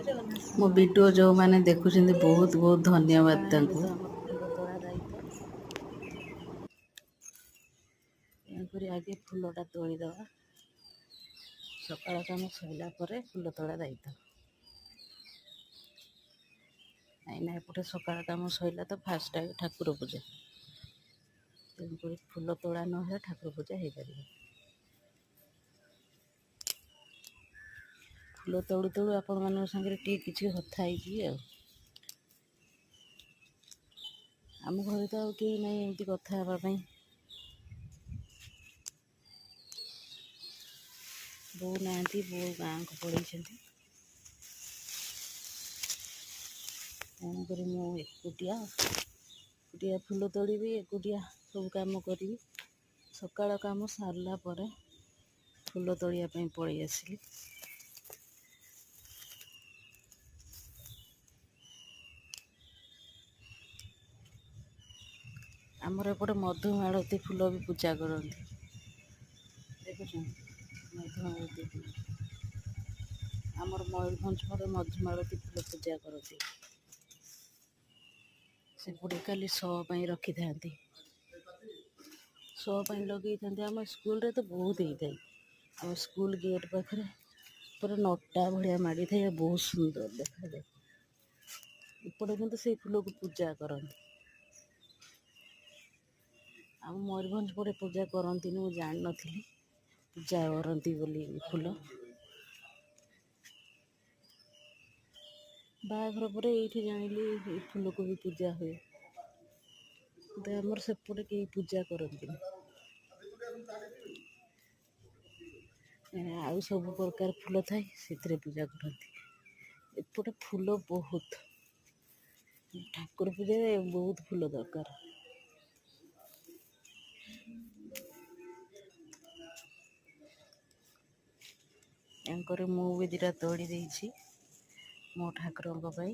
मो वीडियो जो मैंने देखुଛନ୍ତି बहुत बहुत धन्यवाद तांको। फूल तोड़ा दायित्व तेणुकरी आगे फूलटा तोड़ीदेवा सकाळ काम सरला फूल तोड़ा दायित्व कहीं एपटे सकाळ काम सरला तो फास्ट आगे ठाकुर पूजा तेणुकरी फूल तोड़ा ना ठाकुर पूजा हो पार फूल तोड़ू तोड़ू आपण मान सागर टे कि कथा आम घर तो कहीं ना एमती कथा हाँपाई बो ना बो गाँ को पड़े तेणुक मुझे एकुटिया फूल तोड़ी एकुटिया सब कम करी सकाळ काम सारला फूल तोड़ापी पलि आसली आमर एपटे मधुमालती फूल भी पूजा करती देख मधुमालती फूल आमर मयूरभंज पर मधुमालती फूल पूजा करती से बुढ़े खाली शो रखी था शो लगे आम स्कूल रे तो बहुत होता है आम स्कूल गेट पाखे पूरा नटा भाया माड़ी था बहुत सुंदर देखा जाए एपटे कि से फूल को पूजा करती आम मयूरभंज पटे पूजा करती मुझे जान नी पूजा करती फूल बाहाघर पर ये जानिली फूल को भी पूजा हुए तो आमर सेपटे कहीं पूजा करती आउ सब प्रकार फूल थाए से पूजा करती एपटे फूल बहुत ठाकुर पूजा बहुत फूल दरकार एंकर मु भी दीटा तोड़ी देछि मो ठाकुर पाई